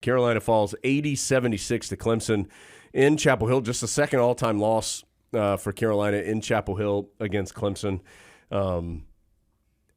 Carolina falls 80-76 to Clemson in Chapel Hill. Just the second all-time loss for Carolina in Chapel Hill against Clemson. And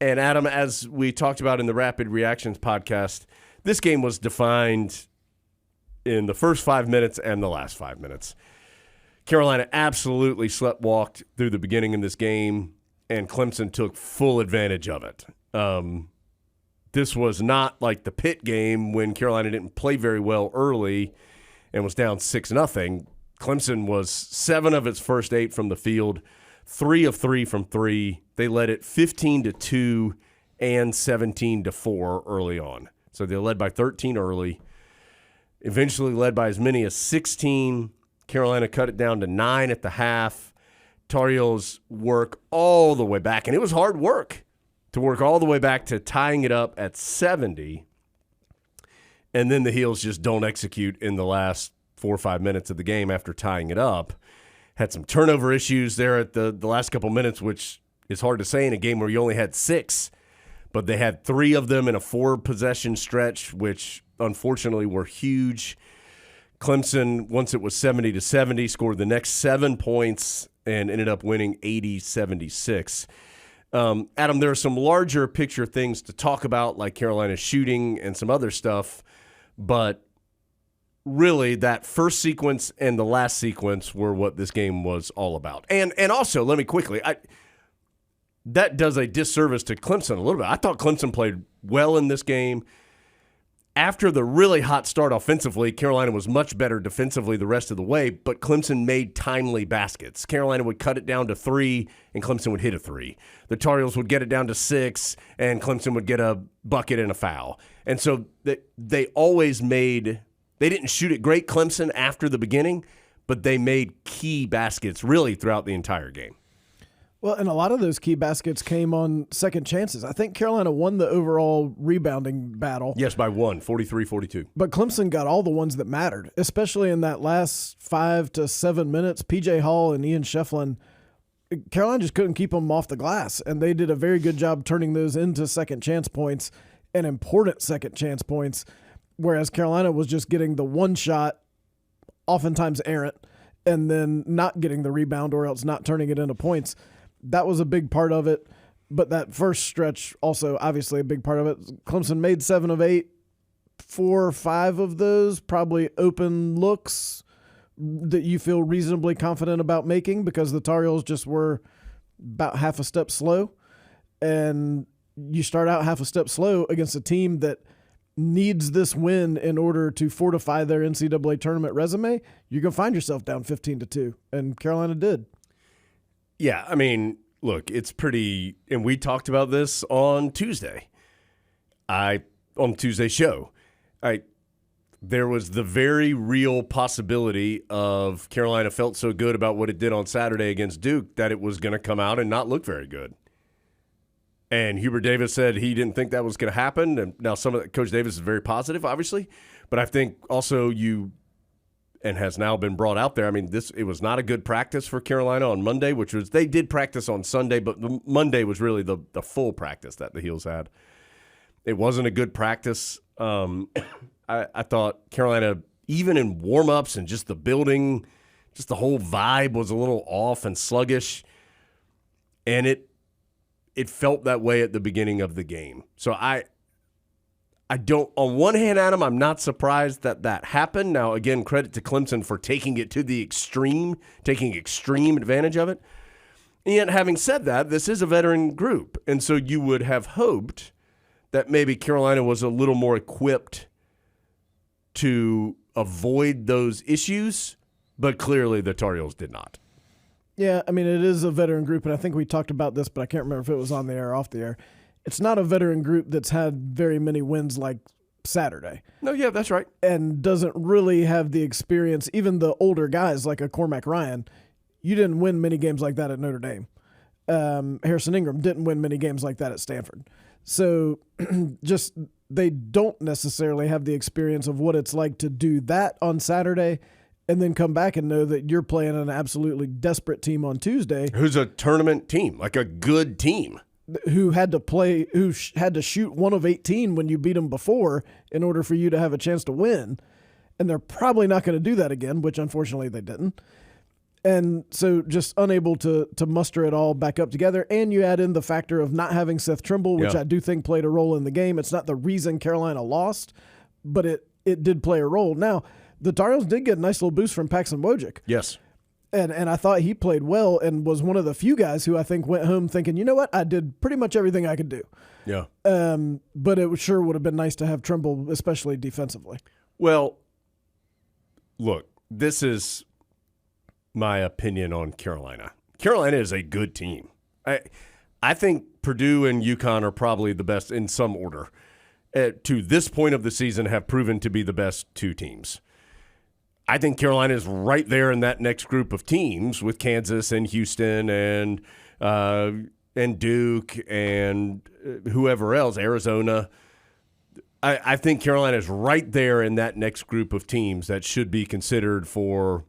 Adam, as we talked about in the Rapid Reactions podcast, this game was defined in the first 5 minutes and the last 5 minutes. Carolina absolutely sleptwalked through the beginning of this game, and Clemson took full advantage of it. This was not like the Pitt game when Carolina didn't play very well early and was down 6-0. Clemson was 7 of its first 8 from the field, 3 of 3 from 3. They led it 15-2 and 17-4 early on. So they led by 13 early, eventually led by as many as 16. Carolina cut it down to 9 at the half. Tar Heels work all the way back, and it was hard work to work all the way back to tying it up at 70. And then the Heels just don't execute in the last 4 or 5 minutes of the game after tying it up. Had some turnover issues there at the last couple minutes, which is hard to say in a game where you only had 6. But they had 3 of them in a 4-possession stretch, which unfortunately were huge. Clemson, once it was 70-70, scored the next 7 points and ended up winning 80-76. Adam, there are some larger picture things to talk about, like Carolina's shooting and some other stuff, but really that first sequence and the last sequence were what this game was all about. And also, let me quickly, that does a disservice to Clemson a little bit. I thought Clemson played well in this game. After the really hot start offensively, Carolina was much better defensively the rest of the way, but Clemson made timely baskets. Carolina would cut it down to 3, and Clemson would hit a 3. The Tar Heels would get it down to 6, and Clemson would get a bucket and a foul. And so they always made – they didn't shoot it great, Clemson, after the beginning, but they made key baskets really throughout the entire game. Well, and a lot of those key baskets came on second chances. I think Carolina won the overall rebounding battle. Yes, by 1, 43-42. But Clemson got all the ones that mattered, especially in that last 5 to 7 minutes. P.J. Hall and Ian Shefflin, Carolina just couldn't keep them off the glass, and they did a very good job turning those into second chance points and important second chance points, whereas Carolina was just getting the one shot, oftentimes errant, and then not getting the rebound or else not turning it into points. That was a big part of it, but that first stretch also obviously a big part of it. Clemson made 7 of 8, 4 or 5 of those probably open looks that you feel reasonably confident about making because the Tar Heels just were about half a step slow. And you start out half a step slow against a team that needs this win in order to fortify their NCAA tournament resume. You're going to find yourself down 15-2, and Carolina did. Yeah, I mean, look, it's pretty – and we talked about this on Tuesday. On Tuesday's show. There was the very real possibility of Carolina felt so good about what it did on Saturday against Duke that it was going to come out and not look very good. And Hubert Davis said he didn't think that was going to happen. And now Coach Davis is very positive, obviously. But I think also and has now been brought out there. I mean, it was not a good practice for Carolina on Monday, which was they did practice on Sunday, but Monday was really the full practice that the Heels had. It wasn't a good practice. I thought Carolina, even in warm-ups and just the building, just the whole vibe was a little off and sluggish, and it felt that way at the beginning of the game. So I don't, on one hand, Adam, I'm not surprised that happened. Now, again, credit to Clemson for taking it to the extreme, taking extreme advantage of it. And yet, having said that, this is a veteran group. And so you would have hoped that maybe Carolina was a little more equipped to avoid those issues, but clearly the Tar Heels did not. Yeah, I mean, it is a veteran group, and I think we talked about this, but I can't remember if it was on the air or off the air. It's not a veteran group that's had very many wins like Saturday. No, yeah, that's right. And doesn't really have the experience. Even the older guys like a Cormac Ryan, you didn't win many games like that at Notre Dame. Harrison Ingram didn't win many games like that at Stanford. So just they don't necessarily have the experience of what it's like to do that on Saturday and then come back and know that you're playing an absolutely desperate team on Tuesday. Who's a tournament team, like a good team. who had to shoot 1 of 18 when you beat them before in order for you to have a chance to win. And they're probably not going to do that again, which unfortunately they didn't. And so just unable to muster it all back up together. And you add in the factor of not having Seth Trimble, which I do think played a role in the game. It's not the reason Carolina lost, but it did play a role. Now, the Tar Heels did get a nice little boost from Paxton Wojcik. Yes. And I thought he played well and was one of the few guys who I think went home thinking, you know what, I did pretty much everything I could do. Yeah. But it sure would have been nice to have Trimble, especially defensively. Well, look, this is my opinion on Carolina. Carolina is a good team. I think Purdue and UConn are probably the best in some order. To this point of the season have proven to be the best two teams. I think Carolina is right there in that next group of teams with Kansas and Houston and Duke and whoever else, Arizona. I think Carolina is right there in that next group of teams that should be considered for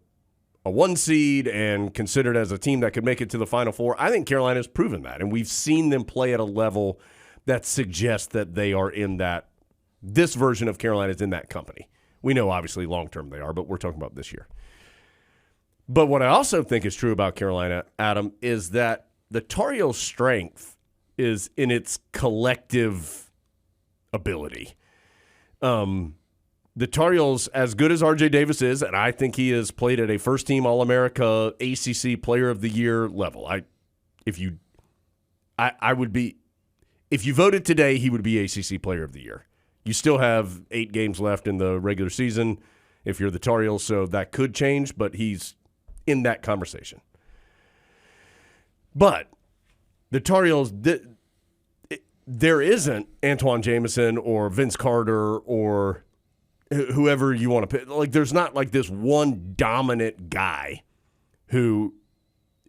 a 1 seed and considered as a team that could make it to the Final Four. I think Carolina has proven that, and we've seen them play at a level that suggests that they are in that. This version of Carolina is in that company. We know, obviously, long-term they are, but we're talking about this year. But what I also think is true about Carolina, Adam, is that the Tar Heels' strength is in its collective ability. The Tar Heels, as good as R.J. Davis is, and I think he has played at a first-team All-America ACC Player of the Year level. If you voted today, he would be ACC Player of the Year. You still have 8 games left in the regular season if you're the Tar Heels, so that could change, but he's in that conversation. But the Tar Heels, there isn't Antoine Jameson or Vince Carter or whoever you want to pick. Like, there's not like this one dominant guy who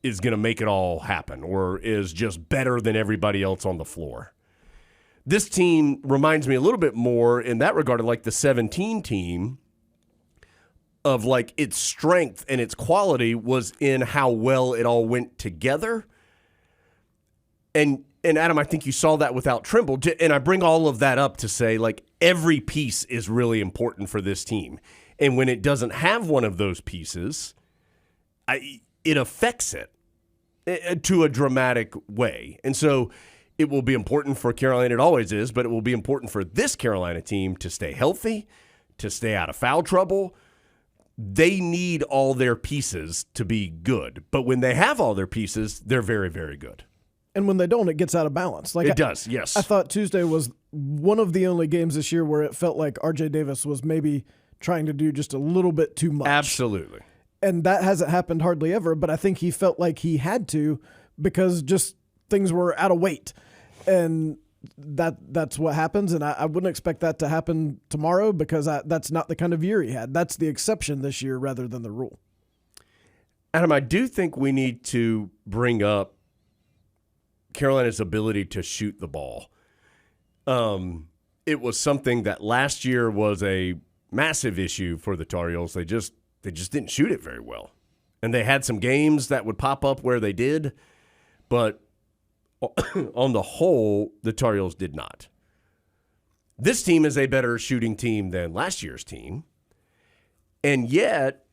is going to make it all happen or is just better than everybody else on the floor. This team reminds me a little bit more in that regard of like the 17 team of like its strength and its quality was in how well it all went together. And Adam, I think you saw that without Trimble. And I bring all of that up to say like every piece is really important for this team. And when it doesn't have one of those pieces, it affects it to a dramatic way. And so it will be important for Carolina. It always is, but it will be important for this Carolina team to stay healthy, to stay out of foul trouble. They need all their pieces to be good. But when they have all their pieces, they're very, very good. And when they don't, it gets out of balance. Like it does, yes. I thought Tuesday was one of the only games this year where it felt like R.J. Davis was maybe trying to do just a little bit too much. Absolutely. And that hasn't happened hardly ever, but I think he felt like he had to because just things were out of weight. And that's what happens, and I wouldn't expect that to happen tomorrow because that's not the kind of year he had. That's the exception this year rather than the rule. Adam, I do think we need to bring up Carolina's ability to shoot the ball. It was something that last year was a massive issue for the Tar Heels. They just didn't shoot it very well. And they had some games that would pop up where they did, but on the whole, the Tar Heels did not. This team is a better shooting team than last year's team. And yet,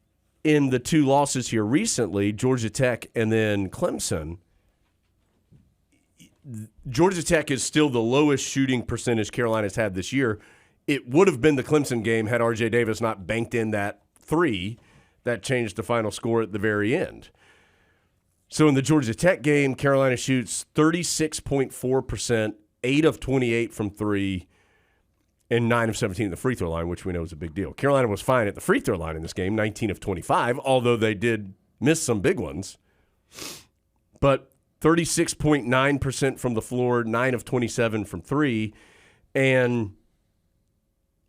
in the 2 losses here recently, Georgia Tech and then Clemson, Georgia Tech is still the lowest shooting percentage Carolina's had this year. It would have been the Clemson game had R.J. Davis not banked in that 3 that changed the final score at the very end. So in the Georgia Tech game, Carolina shoots 36.4%, 8 of 28 from 3, and 9 of 17 at the free throw line, which we know is a big deal. Carolina was fine at the free throw line in this game, 19 of 25, although they did miss some big ones. But 36.9% from the floor, 9 of 27 from 3. And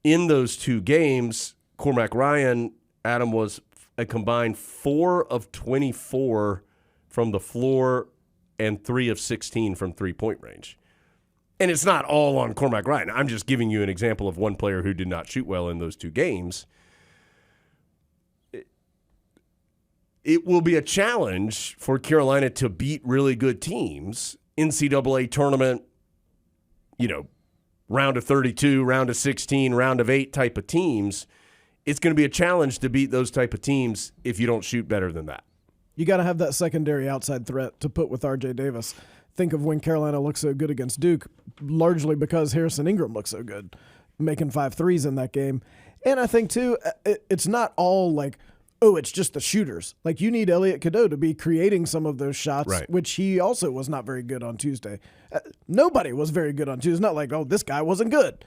in those 2 games, Cormac Ryan, Adam, was a combined 4 of 24 from the floor and 3 of 16 from three-point range. And it's not all on Cormac Ryan. I'm just giving you an example of one player who did not shoot well in those 2 games. It will be a challenge for Carolina to beat really good teams NCAA tournament, round of 32, round of 16, round of 8 type of teams, it's going to be a challenge to beat those type of teams if you don't shoot better than that. You got to have that secondary outside threat to put with R.J. Davis. Think of when Carolina looked so good against Duke, largely because Harrison Ingram looked so good, making 5 threes in that game. And I think, too, it's not all like, oh, it's just the shooters. Like, you need Elliot Cadeau to be creating some of those shots, right, which he also was not very good on Tuesday. Nobody was very good on Tuesday. It's not like, oh, this guy wasn't good.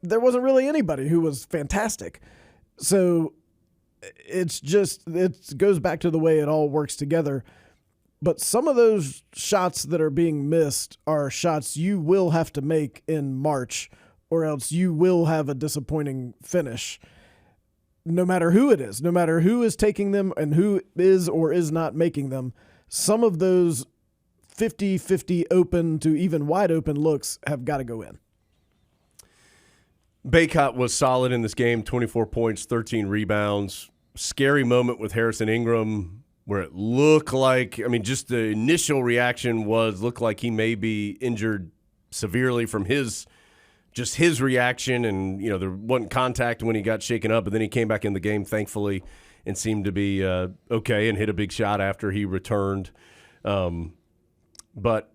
There wasn't really anybody who was fantastic. So it goes back to the way it all works together. But some of those shots that are being missed are shots you will have to make in March, or else you will have a disappointing finish. No matter who it is, no matter who is taking them and who is or is not making them, some of those 50-50 open to even wide open looks have got to go in. Bacot was solid in this game, 24 points, 13 rebounds. Scary moment with Harrison Ingram where it looked like, just the initial reaction looked like he may be injured severely from his reaction, and there wasn't contact when he got shaken up, but then he came back in the game, thankfully, and seemed to be okay and hit a big shot after he returned. But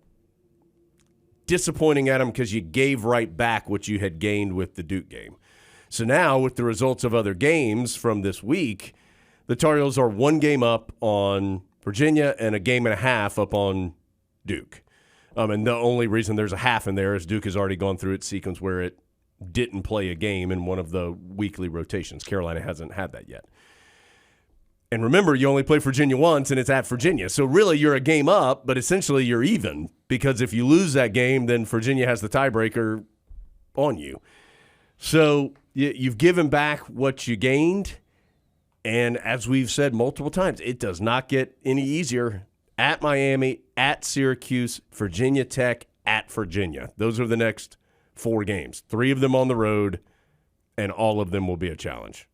disappointing at him because you gave right back what you had gained with the Duke game. So now with the results of other games from this week, the Tar Heels are 1 game up on Virginia and a game and a half up on Duke. And the only reason there's a half in there is Duke has already gone through its sequence where it didn't play a game in one of the weekly rotations. Carolina hasn't had that yet. And remember, you only play Virginia once, and it's at Virginia. So really, you're a game up, but essentially you're even, because if you lose that game, then Virginia has the tiebreaker on you. So you've given back what you gained, and as we've said multiple times, it does not get any easier. At Miami, at Syracuse, Virginia Tech, at Virginia. Those are the next 4 games. 3 of them on the road, and all of them will be a challenge.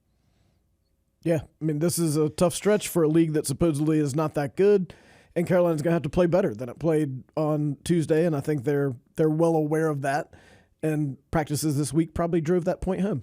Yeah, this is a tough stretch for a league that supposedly is not that good, and Carolina's going to have to play better than it played on Tuesday, and I think they're well aware of that, and practices this week probably drove that point home.